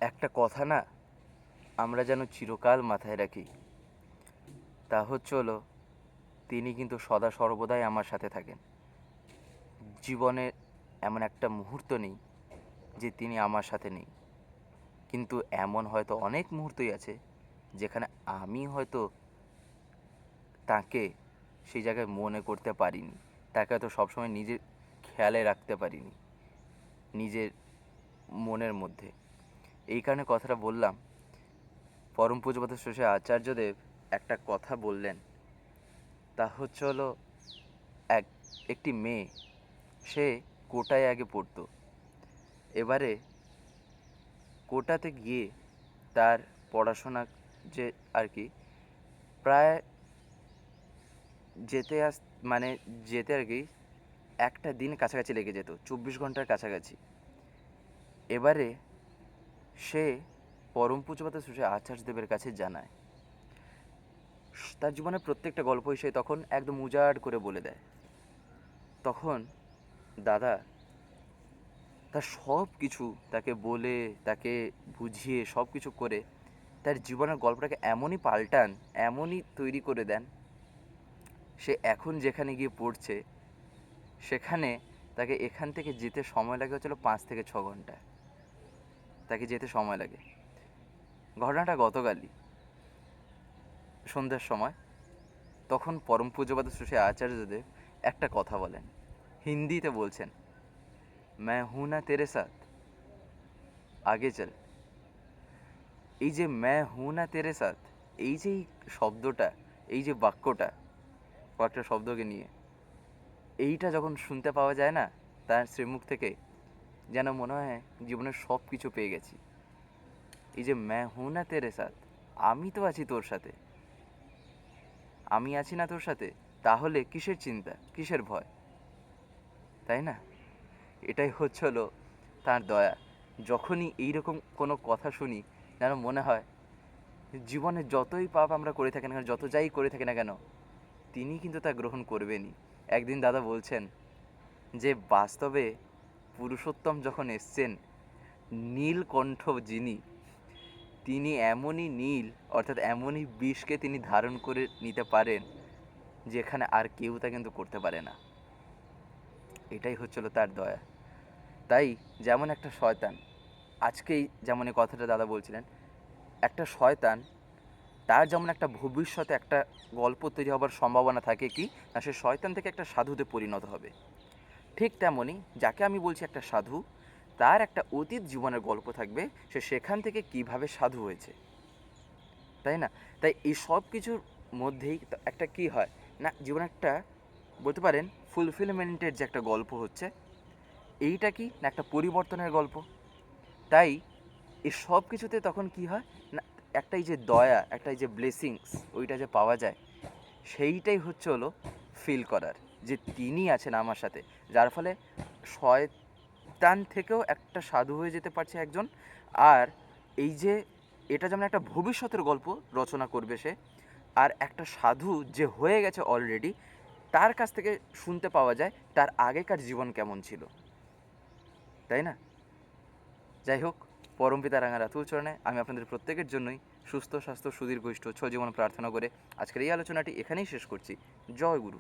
একটা কথা না আমরা যেন চিরকাল মাথায় রাখি, তা হলো তিনি কিন্তু সদা সর্বদাই আমার সাথে থাকেন। জীবনে এমন একটা মুহূর্ত নেই যে তিনি আমার সাথে নেই। কিন্তু এমন হয়তো অনেক মুহূর্তই আছে যেখানে আমি হয়তো তাকে সেই জায়গায় মনে করতে পারিনি, তাকে হয়তো সবসময় নিজের খেয়ালে রাখতে পারিনি নিজের মনের মধ্যে। এই কারণে কথাটা বললাম। পরম পূজ্যপাত শ্রী আচার্যদেব একটা কথা বললেন, তা হলো এক একটি মেয়ে, সে কোটায় আগে পড়তো। এবারে কোটাতে গিয়ে তার পড়াশোনা যে আর কি প্রায় যেতে আস মানে যেতে আর কি একটা দিন কাছাকাছি লেগে যেত, 24 ঘন্টার কাছাকাছি। এবারে সে পরম পূজ্যপাত শ্রী আচার্যদেবের কাছে জানায়, তার জীবনের প্রত্যেকটা গল্পই সে তখন একদম উজাড় করে বলে দেয়। তখন দাদা তার সব কিছু তাকে বলে, তাকে বুঝিয়ে সব কিছু করে তার জীবনের গল্পটাকে এমনই পাল্টান, এমনই তৈরি করে দেন, সে এখন যেখানে গিয়ে পড়ছে সেখানে তাকে এখান থেকে যেতে সময় লাগে 5 থেকে 6 ঘন্টা তাকে যেতে সময় লাগে। ঘটনাটা গতকালই সন্ধ্যার সময়। তখন পরম পূজ্যপাত শ্রী আচার্যদেব একটা কথা বলেন, হিন্দিতে বলছেন, मैं हूं ना तेरे साथ, आगे चल। এই যে मैं हूं ना तेरे साथ, এই যে শব্দটা, এই যে বাক্যটা, কয়েকটা শব্দকে নিয়ে এইটা যখন শুনতে পাওয়া যায় না তার শ্রীমুখ থেকে, যেন মনে হয় জীবনের সব কিছু পেয়ে গেছি। এই যে मैं हूं ना तेरे साथ, আমি তো আছি তোর সাথে, আমি আছি না তোর সাথে, তাহলে কিসের চিন্তা, কিসের ভয়, তাই না? এটাই হলো তার দয়া। যখনই এইরকম কোনো কথা শুনি যেন মনে হয় জীবনে যতই পাপ আমরা করে থাকি না কেন, যত যাই করে থাকি না কেন, তিনি কিন্তু তা গ্রহণ করবেনই। একদিন দাদা বলছেন যে বাস্তবে পুরুষোত্তম যখন এসছেন, নীলকণ্ঠ যিনি, তিনি এমনই নীল, অর্থাৎ এমনই বিষকে তিনি ধারণ করে নিতে পারেন যেখানে আর কেউ তা কিন্তু করতে পারে না। এটাই হচ্ছিল তার দয়া। তাই যেমন একটা শয়তান, আজকেই যেমন এই কথাটা দাদা বলছিলেন, একটা শয়তান, তার যেমন একটা ভবিষ্যতে একটা গল্প তৈরি হবার সম্ভাবনা থাকে কি না, সে শয়তান থেকে একটা সাধুতে পরিণত হবে। ঠিক তেমনই যাকে আমি বলছি একটা সাধু, তার একটা অতীত জীবনের গল্প থাকবে, সে সেখান থেকে কিভাবে সাধু হয়েছে, তাই না? তাই এই সব কিছুর মধ্যেই একটা কি হয় না, জীবনে একটা বলতে পারেন ফুলফিলমেন্টের যে একটা গল্প হচ্ছে, এইটা কি না একটা পরিবর্তনের গল্প। তাই এই সব কিছুতে তখন কি হয় না, একটা এই যে দয়া, একটা এই যে ব্লেসিংস, ওইটা যে পাওয়া যায়, সেইটাই হলো ফিল করার যে তিনি আছেন আমার সাথে, যার ফলে শয়তান থেকেও একটা সাধু হয়ে যেতে পারছে একজন। আর এই যে এটা যেমন একটা ভবিষ্যতের গল্প রচনা করবে সে, আর একটা সাধু যে হয়ে গেছে অলরেডি, তার কাছ থেকে শুনতে পাওয়া যায় তার আগেকার জীবন কেমন ছিল, তাই না? যাই হোক, পরমপিতা রাঙা রাতুল চরণে আমি আপনাদের প্রত্যেকের জন্যই সুস্থ স্বাস্থ্য সুদীর্ঘ ইষ্ট জীবন প্রার্থনা করে আজকের এই আলোচনাটি এখানেই শেষ করছি। জয় গুরু।